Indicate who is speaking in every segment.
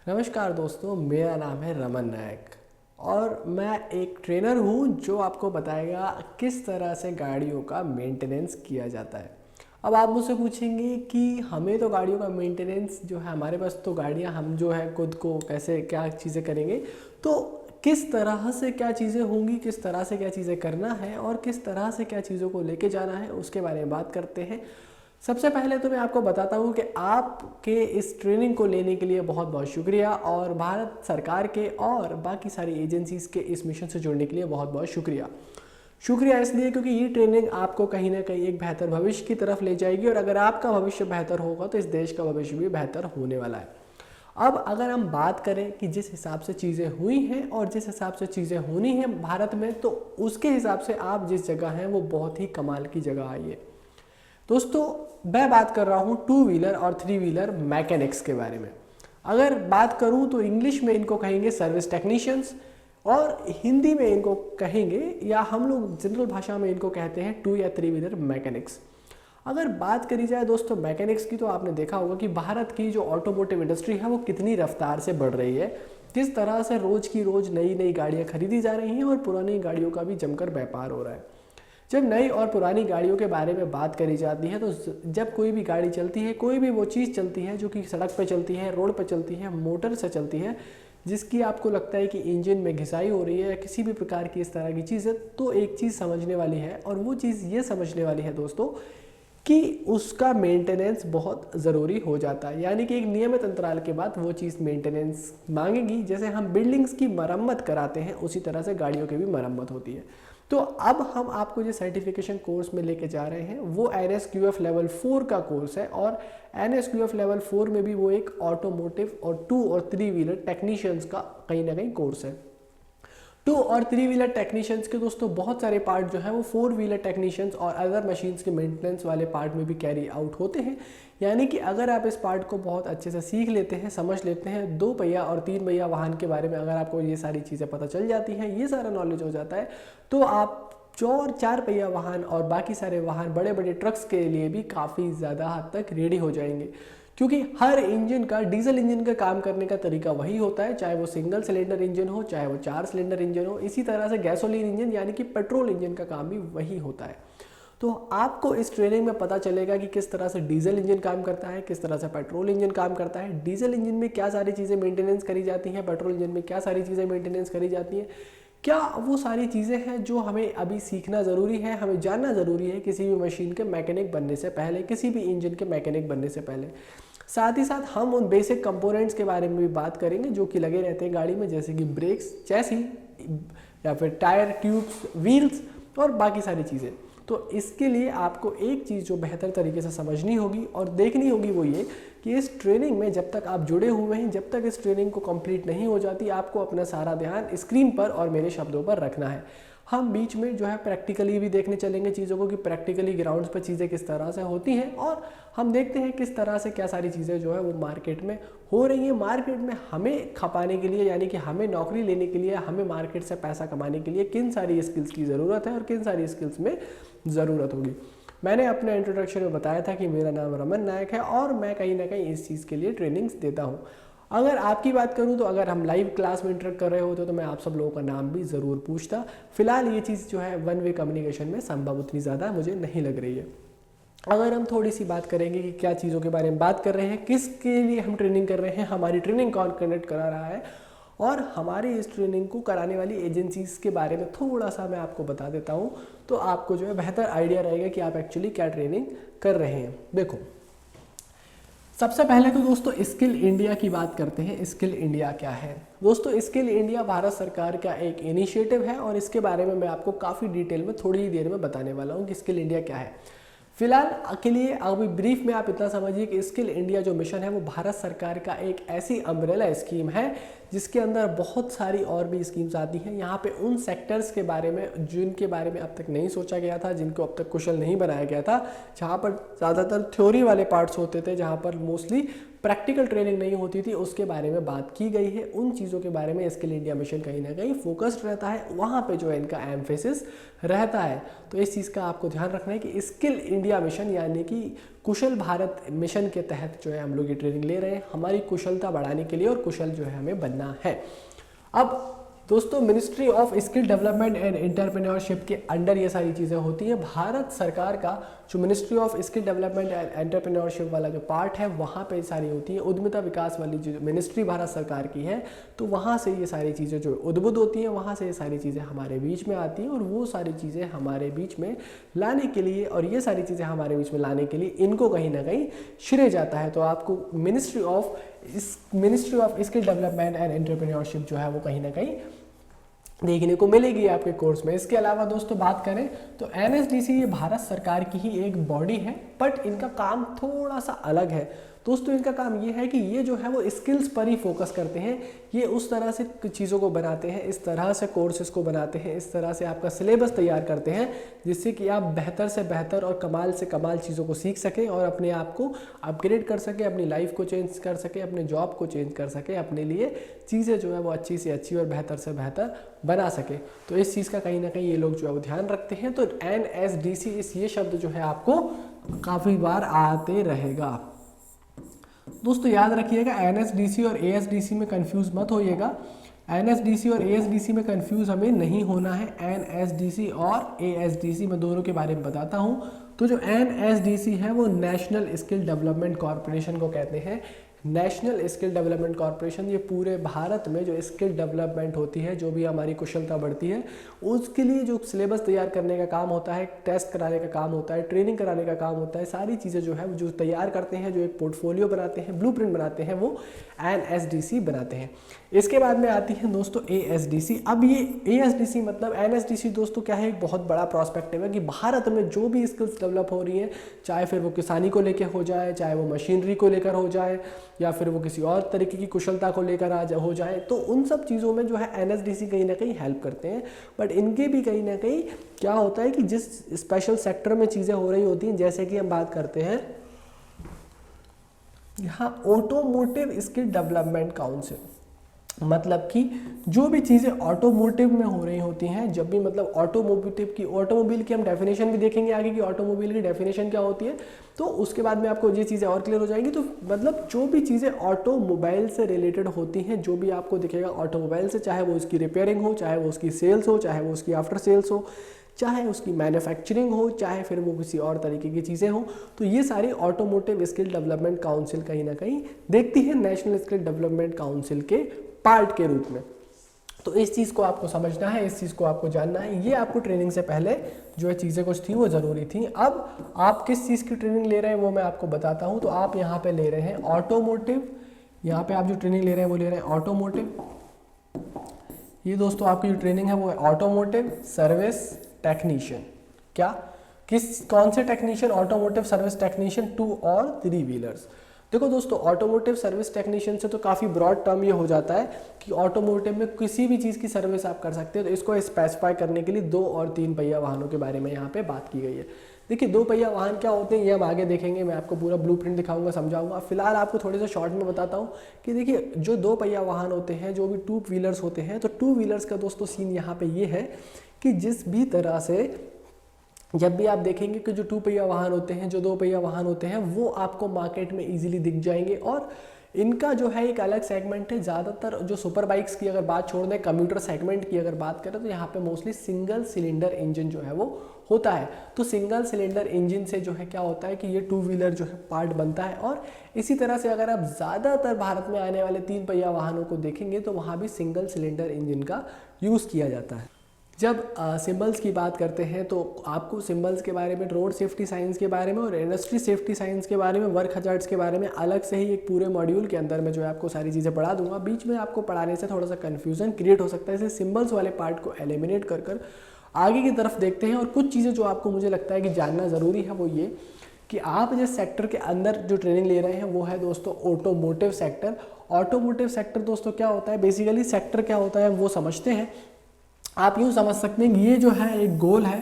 Speaker 1: नमस्कार दोस्तों, मेरा नाम है रमन नायक और मैं एक ट्रेनर हूँ जो आपको बताएगा किस तरह से गाड़ियों का मेंटेनेंस किया जाता है। अब आप मुझसे पूछेंगे कि हमें तो गाड़ियों का मेंटेनेंस जो है, हमारे पास तो गाड़ियाँ, हम जो है खुद को कैसे क्या चीज़ें करेंगे, तो किस तरह से क्या चीज़ें होंगी, किस तरह से क्या चीज़ें करना है और किस तरह से क्या चीज़ों को लेके जाना है, उसके बारे में बात करते हैं। सबसे पहले तो मैं आपको बताता हूँ कि आपके इस ट्रेनिंग को लेने के लिए बहुत बहुत शुक्रिया और भारत सरकार के और बाकी सारी एजेंसीज़ के इस मिशन से जुड़ने के लिए बहुत बहुत शुक्रिया। शुक्रिया इसलिए क्योंकि ये ट्रेनिंग आपको कहीं ना कहीं एक बेहतर भविष्य की तरफ ले जाएगी और अगर आपका भविष्य बेहतर होगा तो इस देश का भविष्य भी बेहतर होने वाला है। अब अगर हम बात करें कि जिस हिसाब से चीज़ें हुई हैं और जिस हिसाब से चीज़ें होनी हैं भारत में, तो उसके हिसाब से आप जिस जगह हैं वो बहुत ही कमाल की जगह आई है। दोस्तों, मैं बात कर रहा हूँ टू व्हीलर और थ्री व्हीलर मैकेनिक्स के बारे में। अगर बात करूँ तो इंग्लिश में इनको कहेंगे सर्विस टेक्नीशियंस और हिंदी में इनको कहेंगे, या हम लोग जनरल भाषा में इनको कहते हैं टू या थ्री व्हीलर मैकेनिक्स। अगर बात करी जाए दोस्तों मैकेनिक्स की, तो आपने देखा होगा कि भारत की जो ऑटोमोटिव इंडस्ट्री है वो कितनी रफ्तार से बढ़ रही है, किस तरह से रोज़ की रोज़ नई नई गाड़ियाँ खरीदी जा रही हैं और पुरानी गाड़ियों का भी जमकर व्यापार हो रहा है। जब नई और पुरानी गाड़ियों के बारे में बात करी जाती है तो जब कोई भी गाड़ी चलती है, कोई भी वो चीज़ चलती है जो कि सड़क पे चलती है, रोड पे चलती है, मोटर से चलती है, जिसकी आपको लगता है कि इंजन में घिसाई हो रही है या किसी भी प्रकार की इस तरह की चीज़ है, तो एक चीज़ समझने वाली है और वो चीज़ ये समझने वाली है दोस्तों कि उसका मेंटेनेंस बहुत ज़रूरी हो जाता है। यानी कि एक नियमित अंतराल के बाद वो चीज़ मेंटेनेंस मांगेगी। जैसे हम बिल्डिंग्स की मरम्मत कराते हैं उसी तरह से गाड़ियों की भी मरम्मत होती है। तो अब हम आपको जो सर्टिफिकेशन कोर्स में लेके जा रहे हैं वो NSQF लेवल 4 का कोर्स है और NSQF लेवल 4 में भी वो एक ऑटोमोटिव और टू और थ्री व्हीलर टेक्नीशियंस का कहीं ना कहीं कोर्स है। टू और थ्री व्हीलर टेक्नीशियंस के दोस्तों बहुत सारे पार्ट जो है वो फोर व्हीलर टेक्नीशियंस और अदर मशीन्स के मेंटेनेंस वाले पार्ट में भी कैरी आउट होते हैं। यानी कि अगर आप इस पार्ट को बहुत अच्छे से सीख लेते हैं, समझ लेते हैं, दो पहिया और तीन पहिया वाहन के बारे में अगर आपको ये सारी चीज़ें पता चल जाती हैं, ये सारा नॉलेज हो जाता है, तो आप चार पहिया वाहन और बाकी सारे वाहन, बड़े बड़े ट्रक्स के लिए भी काफ़ी ज़्यादा हद तक रेडी हो जाएंगे। क्योंकि हर इंजन का, डीजल इंजन का काम करने का तरीका वही होता है, चाहे वो सिंगल सिलेंडर इंजन हो, चाहे वो 4 सिलेंडर इंजन हो। इसी तरह से गैसोलीन इंजन यानी कि पेट्रोल इंजन का काम भी वही होता है। तो आपको इस ट्रेनिंग में पता चलेगा कि किस तरह से डीजल इंजन काम करता है, किस तरह से पेट्रोल इंजन काम करता है, डीजल इंजन में क्या सारी चीज़ें मेंटेनेंस करी जाती हैं, पेट्रोल इंजन में क्या सारी चीज़ें मेंटेनेंस करी जाती हैं, क्या वो सारी चीज़ें हैं जो हमें अभी सीखना ज़रूरी है, हमें जानना ज़रूरी है किसी भी मशीन के मैकेनिक बनने से पहले, किसी भी इंजन के मैकेनिक बनने से पहले। साथ ही साथ हम उन बेसिक कंपोनेंट्स के बारे में भी बात करेंगे जो कि लगे रहते हैं गाड़ी में, जैसे कि ब्रेक्स, चैसी या फिर टायर, ट्यूब्स, व्हील्स और बाकी सारी चीज़ें। तो इसके लिए आपको एक चीज़ जो बेहतर तरीके से समझनी होगी और देखनी होगी वो ये कि इस ट्रेनिंग में जब तक आप जुड़े हुए हैं, जब तक इस ट्रेनिंग को कंप्लीट नहीं हो जाती, आपको अपना सारा ध्यान स्क्रीन पर और मेरे शब्दों पर रखना है। हम बीच में जो है प्रैक्टिकली भी देखने चलेंगे चीज़ों को कि प्रैक्टिकली ग्राउंड्स पर चीज़ें किस तरह से होती हैं और हम देखते हैं किस तरह से क्या सारी चीज़ें जो है वो मार्केट में हो रही हैं। मार्केट में हमें खपाने के लिए, यानी कि हमें नौकरी लेने के लिए, हमें मार्केट से पैसा कमाने के लिए किन सारी स्किल्स की ज़रूरत है और किन सारी स्किल्स में ज़रूरत होगी। मैंने अपने इंट्रोडक्शन में बताया था कि मेरा नाम रमन नायक है और मैं कहीं ना कहीं इस चीज़ के लिए ट्रेनिंग्स देता हूँ। अगर आपकी बात करूं तो अगर हम लाइव क्लास में इंटरेक्ट कर रहे होते तो मैं आप सब लोगों का नाम भी ज़रूर पूछता। फिलहाल ये चीज़ जो है वन वे कम्युनिकेशन में संभव उतनी ज़्यादा मुझे नहीं लग रही है। अगर हम थोड़ी सी बात करेंगे कि क्या चीज़ों के बारे में बात कर रहे हैं, किसके लिए हम ट्रेनिंग कर रहे हैं, हमारी ट्रेनिंग कौन कंडक्ट करा रहा है और हमारी इस ट्रेनिंग को कराने वाली एजेंसीज़ के बारे में थोड़ा सा मैं आपको बता देता हूँ, तो आपको जो है बेहतर आइडिया रहेगा कि आप एक्चुअली क्या ट्रेनिंग कर रहे हैं। देखो, सबसे पहले तो दोस्तों स्किल इंडिया की बात करते हैं। स्किल इंडिया क्या है दोस्तों? स्किल इंडिया भारत सरकार का एक इनिशिएटिव है और इसके बारे में मैं आपको काफ़ी डिटेल में थोड़ी ही देर में बताने वाला हूँ कि स्किल इंडिया क्या है। फिलहाल के लिए अभी ब्रीफ में आप इतना समझिए कि स्किल इंडिया जो मिशन है वो भारत सरकार का एक ऐसी अम्ब्रेला स्कीम है जिसके अंदर बहुत सारी और भी स्कीम्स आती हैं। यहाँ पे उन सेक्टर्स के बारे में जिनके बारे में अब तक नहीं सोचा गया था, जिनको अब तक कुशल नहीं बनाया गया था, जहाँ पर ज़्यादातर थ्योरी वाले पार्ट्स होते थे, जहाँ पर मोस्टली प्रैक्टिकल ट्रेनिंग नहीं होती थी, उसके बारे में बात की गई है। उन चीज़ों के बारे में स्किल इंडिया मिशन कहीं ना कहीं फोकस्ड रहता है, वहाँ पे जो है इनका एम्फेसिस रहता है। तो इस चीज़ का आपको ध्यान रखना है कि स्किल इंडिया मिशन यानी कि कुशल भारत मिशन के तहत जो है हम लोग ये ट्रेनिंग ले रहे हैं हमारी कुशलता बढ़ाने के लिए, और कुशल जो है हमें बनना है। अब दोस्तों ministry of skill development and entrepreneurship के अंडर ये सारी चीज़ें होती हैं। भारत सरकार का जो ministry of skill development and entrepreneurship वाला जो पार्ट है वहाँ पे सारी होती है। उद्यमिता विकास वाली जो मिनिस्ट्री भारत सरकार की है, तो वहाँ से ये सारी चीज़ें जो उद्भुत होती हैं, वहाँ से ये सारी चीज़ें हमारे बीच में आती हैं, और वो सारी चीज़ें हमारे बीच में लाने के लिए, और ये सारी चीज़ें हमारे बीच में लाने के लिए इनको कहीं ना कहीं श्रेय जाता है। तो आपको ministry of skill development and entrepreneurship जो है वो कहीं ना कहीं देखने को मिलेगी आपके कोर्स में। इसके अलावा दोस्तों बात करें तो एनएसडीसी ये भारत सरकार की ही एक बॉडी है, बट इनका काम थोड़ा सा अलग है। दोस्तों इनका काम ये है कि ये जो है वो स्किल्स पर ही फोकस करते हैं। ये उस तरह से चीज़ों को बनाते हैं, इस तरह से कोर्सेज को बनाते हैं, इस तरह से आपका सिलेबस तैयार करते हैं जिससे कि आप बेहतर से बेहतर और कमाल से कमाल चीज़ों को सीख सकें और अपने आप को अपग्रेड कर सकें, अपनी लाइफ को चेंज कर सकें, अपने जॉब को चेंज कर सकें, अपने लिए चीज़ें जो है वो अच्छी से अच्छी और बेहतर से बेहतर बना सके। तो इस चीज़ का कहीं ना कहीं ये लोग जो है वो ध्यान रखते हैं। तो एनएसडीसी ये शब्द जो है आपको काफ़ी बार आते रहेगा। दोस्तों याद रखिएगा एनएसडीसी और एएसडीसी में कंफ्यूज मत होइएगा। एनएसडीसी और एएसडीसी में कंफ्यूज हमें नहीं होना है। एनएसडीसी और एएसडीसी में दोनों के बारे में बताता हूं। तो जो एनएसडीसी है वो नेशनल स्किल डेवलपमेंट कॉरपोरेशन को कहते हैं। नेशनल स्किल डेवलपमेंट कॉरपोरेशन ये पूरे भारत में जो स्किल डेवलपमेंट होती है, जो भी हमारी कुशलता बढ़ती है, उसके लिए जो सिलेबस तैयार करने का काम होता है, टेस्ट कराने का काम होता है, ट्रेनिंग कराने का काम होता है, सारी चीज़ें जो है जो तैयार करते हैं, जो एक पोर्टफोलियो बनाते हैं, ब्लूप्रिंट बनाते हैं, वो एनएसडीसी बनाते हैं। इसके बाद में आती है दोस्तों एएसडीसी। अब ये एएसडीसी मतलब एनएसडीसी दोस्तों क्या है, एक बहुत बड़ा प्रॉस्पेक्टिव है कि भारत में जो भी स्किल्स डेवलप हो रही हैं, चाहे फिर वो किसानी को लेकर हो जाए, चाहे वो मशीनरी को लेकर हो जाए, या फिर वो किसी और तरीके की कुशलता को लेकर हो जाए, तो उन सब चीज़ों में जो है एनएसडीसी कहीं ना कहीं हेल्प करते हैं। बट इनके भी कहीं ना कहीं क्या होता है कि जिस स्पेशल सेक्टर में चीज़ें हो रही होती हैं, जैसे कि हम बात करते हैं यहाँ ऑटोमोटिव स्किल डेवलपमेंट काउंसिल, मतलब कि जो भी चीज़ें ऑटोमोटिव में हो रही होती हैं, जब भी मतलब ऑटोमोबाइल की हम डेफिनेशन भी देखेंगे आगे कि ऑटोमोबाइल की डेफिनेशन क्या होती है, तो उसके बाद में आपको ये चीज़ें और क्लियर हो जाएंगी। तो मतलब जो भी चीज़ें ऑटोमोबाइल से रिलेटेड होती हैं, जो भी आपको दिखेगा ऑटोमोबाइल से, चाहे वो उसकी रिपेयरिंग हो, चाहे वो उसकी सेल्स हो, चाहे वो उसकी आफ्टर सेल्स हो, चाहे उसकी मैन्युफैक्चरिंग हो, चाहे फिर वो किसी और तरीके की चीज़ें हो, तो ये सारी ऑटोमोटिव स्किल डेवलपमेंट काउंसिल कहीं ना कहीं देखती है नेशनल स्किल डेवलपमेंट काउंसिल के पार्ट के रूप में। तो इस चीज़ को आपको समझना है, इस चीज़ को आपको जानना है। ये आपको ट्रेनिंग से पहले जो है चीज़ें कुछ थी वो ज़रूरी थी। अब आप किस चीज़ की ट्रेनिंग ले रहे हैं वो मैं आपको बताता हूँ। तो आप यहाँ पे ले रहे हैं ऑटोमोटिव, यहाँ पे आप जो ट्रेनिंग ले रहे हैं वो ले रहे हैं ऑटोमोटिव। ये दोस्तों आपकी जो ट्रेनिंग है वो है ऑटोमोटिव सर्विस टेक्नीशियन। क्या कौन से टेक्नीशियन? ऑटोमोटिव सर्विस टेक्नीशियन 2 और 3 व्हीलर्स। देखो दोस्तों ऑटोमोटिव सर्विस टेक्नीशियन से तो काफ़ी ब्रॉड टर्म ये हो जाता है कि ऑटोमोटिव में किसी भी चीज़ की सर्विस आप कर सकते हो। तो इसको स्पेसिफाई करने के लिए 2 और 3 पहिया वाहनों के बारे में यहाँ पे बात की गई है। देखिए 2 पहिया वाहन क्या होते हैं ये हम आगे देखेंगे, मैं आपको पूरा ब्लूप्रिंट दिखाऊंगा, समझाऊंगा। फिलहाल आपको थोड़े से शॉर्ट में बताता हूँ कि देखिए जो 2 पहिया वाहन होते हैं, जो भी 2 व्हीलर्स होते हैं, तो 2 व्हीलर्स का दोस्तों सीन यहाँ पे ये है कि जिस भी तरह से जब भी आप देखेंगे कि जो 2 पहिया वाहन होते हैं, जो 2 पहिया वाहन होते हैं, वो आपको मार्केट में इजीली दिख जाएंगे। और इनका जो है एक अलग सेगमेंट है। ज़्यादातर जो सुपर बाइक्स की अगर बात छोड़ दें, कम्यूटर सेगमेंट की अगर बात करें, तो यहाँ पे मोस्टली सिंगल सिलेंडर इंजन जो है वो होता है। तो सिंगल सिलेंडर इंजन से जो है क्या होता है कि ये 2 व्हीलर जो है पार्ट बनता है। और इसी तरह से अगर आप ज़्यादातर भारत में आने वाले 3 पहिया वाहनों को देखेंगे तो वहाँ भी सिंगल सिलेंडर इंजन का यूज़ किया जाता है। जब सिंबल्स की बात करते हैं तो आपको सिंबल्स के बारे में, रोड सेफ्टी साइंस के बारे में और इंडस्ट्री सेफ्टी साइंस के बारे में, वर्क हजार्ड्स के बारे में अलग से ही एक पूरे मॉड्यूल के अंदर में जो है आपको सारी चीज़ें पढ़ा दूंगा। बीच में आपको पढ़ाने से थोड़ा सा कन्फ्यूजन क्रिएट हो सकता है, इसलिए सिंबल्स वाले पार्ट को एलिमिनेट कर आगे की तरफ देखते हैं। और कुछ चीज़ें जो आपको मुझे लगता है कि जानना ज़रूरी है वो ये कि आप जिस सेक्टर के अंदर जो ट्रेनिंग ले रहे हैं वो है दोस्तों ऑटोमोटिव सेक्टर। ऑटोमोटिव सेक्टर दोस्तों क्या होता है, बेसिकली सेक्टर क्या होता है वो समझते हैं। आप यूँ समझ सकते हैं कि ये जो है एक गोल है,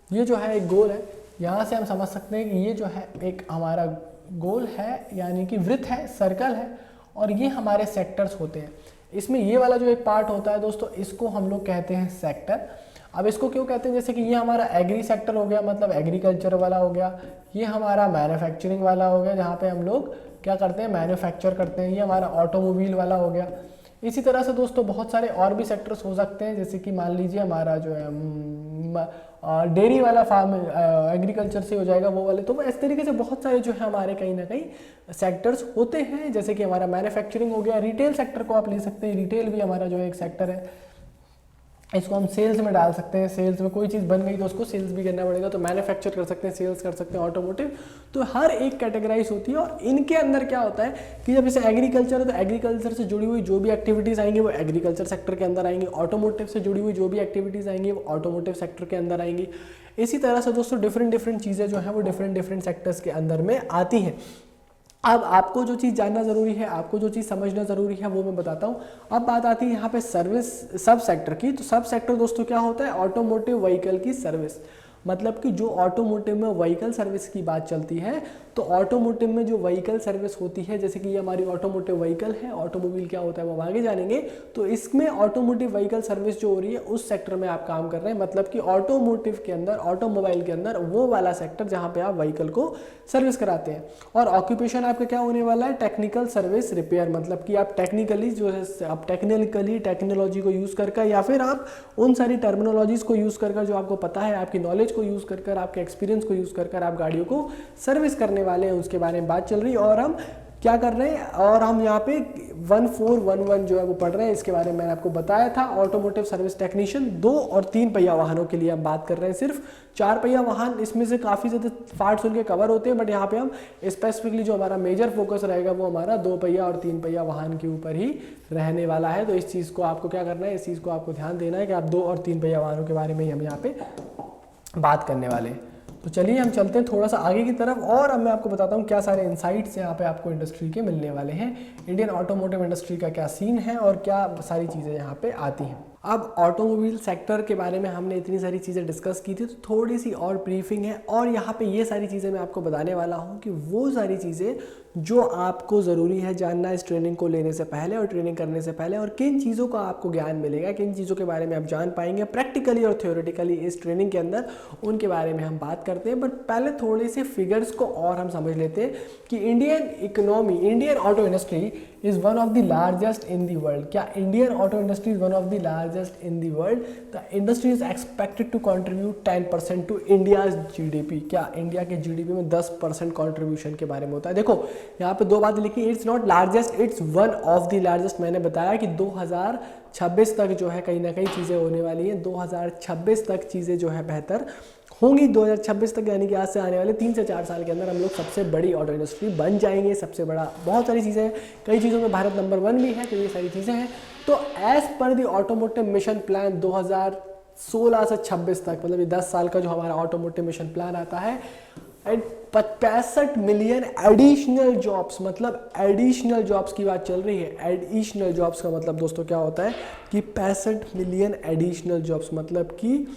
Speaker 1: ये जो है एक गोल है। यहाँ से हम समझ सकते हैं कि ये जो है एक हमारा
Speaker 2: गोल है, यानी कि वृत्त है, सर्कल है, और ये हमारे सेक्टर्स होते हैं। इसमें ये वाला जो एक पार्ट होता है दोस्तों, इसको हम लोग कहते हैं सेक्टर। अब इसको क्यों कहते हैं, जैसे कि ये हमारा एग्री सेक्टर हो गया, मतलब एग्रीकल्चर वाला हो गया, ये हमारा मैन्युफैक्चरिंग वाला हो गया जहाँ पे हम लोग क्या करते हैं, मैन्युफैक्चर करते हैं, ये हमारा ऑटोमोबाइल वाला हो गया। इसी तरह से दोस्तों बहुत सारे और भी सेक्टर्स हो सकते हैं, जैसे कि मान लीजिए हमारा जो है डेयरी वाला फार्म, एग्रीकल्चर से हो जाएगा वो वाले। तो इस तरीके से बहुत सारे जो है हमारे कहीं ना कहीं सेक्टर्स होते हैं, जैसे कि हमारा मैन्युफैक्चरिंग हो गया। रिटेल सेक्टर को आप ले सकते हैं, रिटेल भी हमारा जो है एक सेक्टर है, इसको हम सेल्स में डाल सकते हैं। सेल्स में कोई चीज़ बन गई तो उसको सेल्स भी करना पड़ेगा, तो मैन्युफैक्चर कर सकते हैं, सेल्स कर सकते हैं, ऑटोमोटिव। तो हर एक कैटेगराइज होती है, और इनके अंदर क्या होता है कि जब इसे एग्रीकल्चर है तो एग्रीकल्चर से जुड़ी हुई जो भी एक्टिविटीज़ आएंगी वो एग्रीकल्चर सेक्टर के अंदर आएंगी, ऑटोमोटिव से जुड़ी हुई जो भी एक्टिविटीज़ आएंगी वो ऑटोमोटिव सेक्टर के अंदर आएंगी। इसी तरह से दोस्तों डिफरेंट चीज़ें जो हैं वो डिफरेंट सेक्टर्स के अंदर में आती हैं। अब आपको जो चीज़ जानना ज़रूरी है, आपको जो चीज़ समझना ज़रूरी है वो मैं बताता हूँ। अब बात आती है यहाँ पे सर्विस सब सेक्टर की। तो सब सेक्टर दोस्तों क्या होता है, ऑटोमोटिव व्हीकल की सर्विस। मतलब कि जो ऑटोमोटिव में व्हीकल सर्विस की बात चलती है, तो ऑटोमोटिव में जो व्हीकल सर्विस होती है, जैसे कि ये हमारी ऑटोमोटिव व्हीकल है, ऑटोमोबाइल क्या होता है वो हम आगे जानेंगे। तो इसमें ऑटोमोटिव व्हीकल सर्विस जो हो रही है उस सेक्टर में आप काम कर रहे हैं, मतलब कि ऑटोमोटिव के अंदर, ऑटोमोबाइल के अंदर वो वाला सेक्टर जहाँ पे आप व्हीकल को सर्विस कराते हैं। और ऑक्यूपेशन आपका क्या होने वाला है, टेक्निकल सर्विस रिपेयर। मतलब कि आप टेक्निकली जो है, आप टेक्निकली टेक्नोलॉजी को यूज़ करके, या फिर आप उन सारी टर्मिनोलॉजीज़ को यूज़ कर जो आपको पता है, आपकी नॉलेज को यूज़ कर, आपके एक्सपीरियंस को यूज़ कर आप गाड़ियों को सर्विस करने वाले हैं, उसके बारे में बात चल रही है। और हम क्या कर रहे हैं, और हम यहाँ पे 1411 जो है वो पढ़ रहे हैं, इसके बारे में मैंने आपको बताया था। ऑटोमोटिव सर्विस टेक्नीशियन 2 और 3 पहिया वाहनों के लिए हम बात कर रहे हैं। सिर्फ 4 पहिया वाहन, इसमें से काफ़ी ज़्यादा पार्ट्स उनके कवर होते हैं, बट यहाँ पे हम स्पेसिफिकली जो हमारा मेजर फोकस रहेगा वो हमारा 2 पहिया और 3 पहिया वाहन के ऊपर ही रहने वाला है। तो इस चीज़ को आपको क्या करना है, इस चीज़ को आपको ध्यान देना है कि आप 2 और 3 पहिया वाहनों के बारे में ही हम यहाँ पे बात करने वाले हैं। तो चलिए हम चलते हैं थोड़ा सा आगे की तरफ, और अब मैं आपको बताता हूँ क्या सारे इंसाइट्स यहाँ पे आपको इंडस्ट्री के मिलने वाले हैं। इंडियन ऑटोमोटिव इंडस्ट्री का क्या सीन है और क्या सारी चीज़ें यहाँ पे आती हैं। अब ऑटोमोबाइल सेक्टर के बारे में हमने इतनी सारी चीज़ें डिस्कस की थी, तो थोड़ी सी और ब्रीफिंग है, और यहाँ पे ये सारी चीज़ें मैं आपको बताने वाला हूँ कि वो सारी चीज़ें जो आपको ज़रूरी है जानना इस ट्रेनिंग को लेने से पहले और ट्रेनिंग करने से पहले, और किन चीज़ों का आपको ज्ञान मिलेगा, किन चीज़ों के बारे में आप जान पाएंगे प्रैक्टिकली और थ्योरेटिकली इस ट्रेनिंग के अंदर, उनके बारे में हम बात करते हैं। बट पहले थोड़े से फिगर्स को और हम समझ लेते हैं कि Indian economy, Indian auto industry is one of the largest in the world. क्या Indian auto industry is one of the largest in the world? The industry is expected to contribute 10% to India's GDP. क्या India के GDP में 10% contribution के बारे में होता है। देखो यहाँ पे 2 बातें लिखी, it's not largest, it's one of the largest. मैंने बताया कि 2026 तक जो है कहीं ना कहीं चीज़ें होने वाली हैं, 2026 तक चीज़ें जो है बेहतर होंगी। 2026 तक यानी कि आज से आने वाले 3 से 4 साल के अंदर हम लोग सबसे बड़ी ऑटो इंडस्ट्री बन जाएंगे, सबसे बड़ा। बहुत सारी चीज़ें हैं, कई चीज़ों में भारत नंबर 1 भी है, तो ये सारी चीज़ें हैं। तो as per the automotive mission plan 2016 से 26 तक, मतलब ये 10 साल का जो हमारा ऑटोमोटिव मिशन प्लान आता है, एंड 65 मिलियन एडिशनल जॉब्स, मतलब एडिशनल जॉब्स की बात चल रही है। एडिशनल जॉब्स का मतलब दोस्तों क्या होता है कि 65 मिलियन एडिशनल जॉब्स, मतलब कि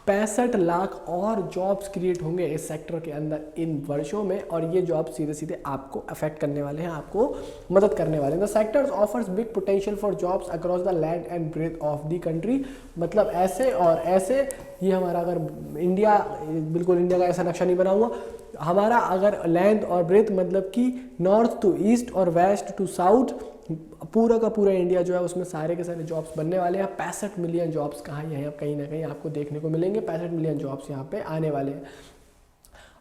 Speaker 2: 65 लाख और जॉब्स क्रिएट होंगे इस सेक्टर के अंदर इन वर्षों में, और ये जॉब सीधे सीधे आपको अफेक्ट करने वाले हैं, आपको मदद करने वाले हैं। The sectors offers big potential for jobs across the land and breath of the country. मतलब ऐसे और ऐसे, ये हमारा अगर इंडिया, बिल्कुल इंडिया का ऐसा नक्शा नहीं बना हुआ, हमारा अगर लैंड और ब्रेथ मतलब कि नॉर्थ टू ईस्ट और वेस्ट टू साउथ, पूरा का पूरा इंडिया जो है उसमें सारे के सारे जॉब्स बनने वाले हैं। 65 मिलियन जॉब्स कहाँ यहाँ कहीं ना कहीं आपको देखने को मिलेंगे, 65 मिलियन जॉब्स यहाँ पे आने वाले हैं।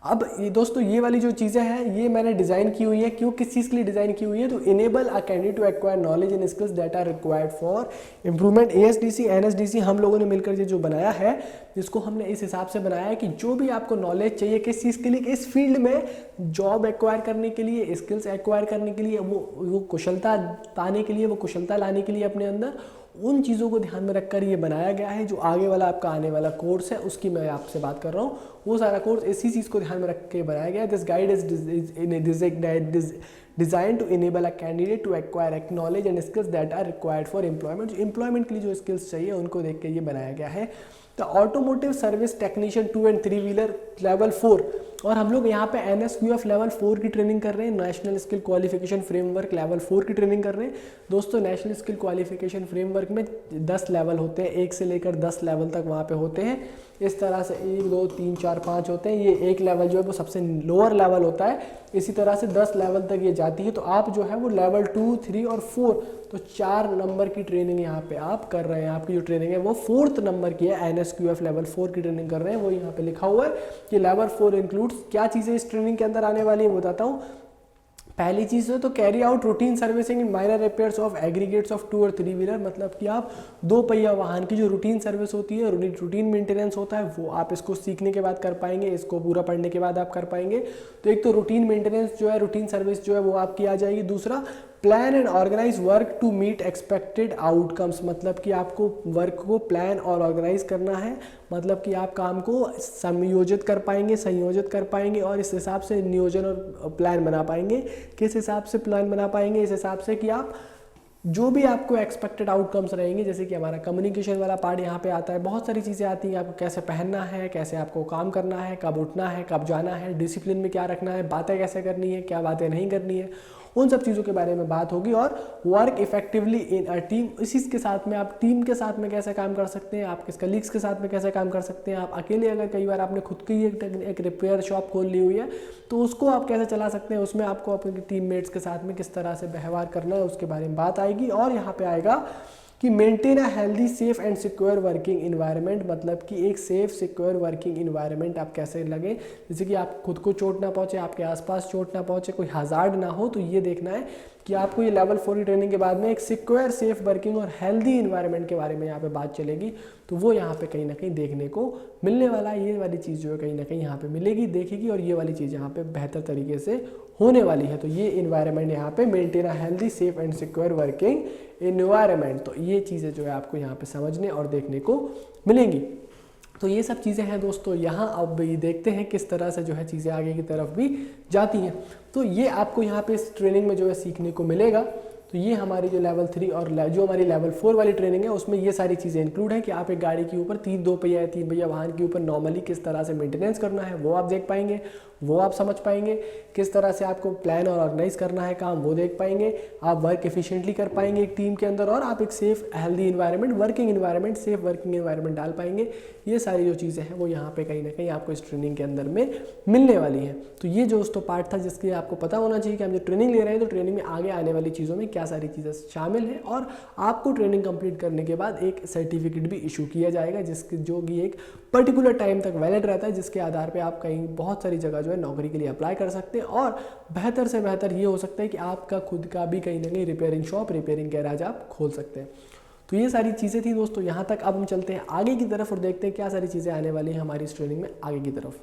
Speaker 2: अब ये दोस्तों ये वाली जो चीज़ें हैं ये मैंने डिज़ाइन की हुई है। क्यों, किस चीज़ के लिए डिज़ाइन की हुई है, तो enable a candidate to acquire knowledge and skills that are required for improvement. ASDC NSDC हम लोगों ने मिलकर ये जो बनाया है, जिसको हमने इस हिसाब से बनाया है कि जो भी आपको नॉलेज चाहिए किस चीज़ के लिए, इस फील्ड में जॉब एक्वायर करने के लिए, स्किल्स एक्वायर करने के लिए, वो कुशलता पाने के लिए, वो कुशलता लाने के लिए अपने अंदर, उन चीज़ों को ध्यान में रखकर ये बनाया गया है। जो आगे वाला आपका आने वाला कोर्स है उसकी मैं आपसे बात कर रहा हूँ, वो सारा कोर्स इसी चीज़ को ध्यान में रख के बनाया गया है। This guide is
Speaker 1: design to enable a candidate to acquire knowledge and skills that are required for employment. Employment के लिए जो स्किल्स चाहिए उनको देख के ये बनाया गया है। The automotive service technician 2 and 3 wheeler level 4, और हम लोग यहाँ पे NSQF लेवल 4 की ट्रेनिंग कर रहे हैं, national skill qualification framework level 4 की ट्रेनिंग कर रहे हैं। दोस्तों नेशनल स्किल क्वालिफिकेशन फ्रेमवर्क में 10 लेवल होते हैं, 1 से लेकर 10 लेवल तक वहाँ पे होते हैं। इस तरह से 1 2 3 4 5 होते हैं। ये एक लेवल जो है वो सबसे लोअर लेवल होता है, इसी तरह से 10 लेवल तक ये जाती है। तो आप जो है वो लेवल 2, 3 और 4, तो 4 नंबर की ट्रेनिंग यहाँ पे आप कर रहे हैं। आपकी जो ट्रेनिंग है वो 4th नंबर की है, NSQF लेवल 4 की ट्रेनिंग कर रहे हैं। वो यहाँ पे लिखा हुआ है कि लेवल 4 इंक्लूड्स क्या चीज़ें इस ट्रेनिंग के अंदर आने वाली है, बताता हूँ। पहली चीज़ है तो carry out routine servicing in minor repairs of aggregates of 2 और 3 व्हीलर, मतलब कि आप 2 पहिया वाहन की जो रूटीन सर्विस होती है, रूटीन मेंटेनेंस होता है, वो आप इसको सीखने के बाद कर पाएंगे, इसको पूरा पढ़ने के बाद आप कर पाएंगे। तो एक तो रूटीन मेंटेनेंस जो है, रूटीन सर्विस जो है वो आपकी आ जाएगी। दूसरा plan and organise work to meet expected outcomes, मतलब कि आपको वर्क को प्लान और ऑर्गेनाइज करना है, मतलब कि आप काम को संयोजित कर पाएंगे, संयोजित कर पाएंगे और इस हिसाब से नियोजन और प्लान बना पाएंगे। किस हिसाब से प्लान बना पाएंगे? इस हिसाब से कि आप जो भी आपको एक्सपेक्टेड आउटकम्स रहेंगे, जैसे कि हमारा कम्युनिकेशन वाला पार्ट यहाँ पे आता है, बहुत सारी चीज़ें आती हैं, आपको कैसे पहनना है, कैसे आपको काम करना है, कब उठना है, कब जाना है, डिसिप्लिन में क्या रखना है, बातें कैसे करनी है, क्या बातें नहीं करनी है, उन सब चीज़ों के बारे में बात होगी। और work effectively in a team, इसी के साथ में आप टीम के साथ में कैसे काम कर सकते हैं, आपके कलीग्स के साथ में कैसे काम कर सकते हैं। आप अकेले अगर कई बार आपने खुद की एक रिपेयर शॉप खोल ली हुई है तो उसको आप कैसे चला सकते हैं, उसमें आपको अपने टीममेट्स के साथ में किस तरह से व्यवहार करना है उसके बारे में बात आएगी। और यहाँ पे आएगा कि maintain a healthy safe and secure working environment, मतलब कि एक सेफ सिक्योर वर्किंग इन्वायरमेंट आप कैसे लगे, जैसे कि आप खुद को चोट ना पहुंचे, आपके आसपास चोट ना पहुंचे, कोई हजार्ड ना हो। तो ये देखना है कि आपको ये लेवल 4 की ट्रेनिंग के बाद में एक सिक्योर सेफ वर्किंग और हेल्दी इन्वायरमेंट के बारे में यहाँ पे बात चलेगी। तो वो यहाँ पे कहीं ना कहीं देखने को मिलने वाला है। ये वाली चीज़ जो है कहीं ना कहीं यहाँ पे मिलेगी, देखेगी, और ये वाली चीज़ यहाँ पे बेहतर तरीके से होने वाली है। तो ये इन्वायरमेंट यहाँ पे maintain a healthy safe and secure working environment, तो ये चीज़ें जो है आपको यहाँ पे समझने और देखने को मिलेंगी। तो ये सब चीज़ें हैं दोस्तों यहाँ। अब ये देखते हैं किस तरह से जो है चीज़ें आगे की तरफ भी जाती हैं। तो ये आपको यहाँ पे इस ट्रेनिंग में जो है सीखने को मिलेगा। तो ये हमारी जो लेवल 3 और जो हमारी लेवल 4 वाली ट्रेनिंग है उसमें ये सारी चीज़ें इंक्लूड है कि आप एक गाड़ी के ऊपर 2 पहिया या 3 पहिया वाहन के ऊपर नॉर्मली किस तरह से मेंटेनेंस करना है वो आप देख पाएंगे, वो आप समझ पाएंगे। किस तरह से आपको प्लान और ऑर्गेनाइज करना है काम वो देख पाएंगे। आप वर्क एफिशिएंटली कर पाएंगे एक टीम के अंदर, और आप एक safe healthy environment, working environment, safe working environment डाल पाएंगे। ये सारी जो चीज़ें हैं वो यहाँ पे कहीं ना कहीं आपको इस ट्रेनिंग के अंदर में मिलने वाली हैं। तो ये जो दोस्तों पार्ट था जिसके आपको पता होना चाहिए कि हम जो ट्रेनिंग ले रहे हैं तो ट्रेनिंग में आगे आने वाली चीज़ों में क्या सारी चीज़ें शामिल है। और आपको ट्रेनिंग कंप्लीट करने के बाद एक सर्टिफिकेट भी इशू किया जाएगा जिसकी जो कि एक पर्टिकुलर टाइम तक वैलिड रहता है, जिसके आधार पे आप कहीं बहुत सारी जगह जो है नौकरी के लिए अप्लाई कर सकते हैं। और बेहतर से बेहतर ये हो सकता है कि आपका खुद का भी कहीं ना कहीं रिपेयरिंग शॉप, रिपेयरिंग गैराज आप खोल सकते हैं। तो ये सारी चीज़ें थी दोस्तों यहाँ तक। अब हम चलते हैं आगे की तरफ और देखते हैं क्या सारी चीज़ें आने वाली हैं हमारी इस ट्रेनिंग में आगे की तरफ।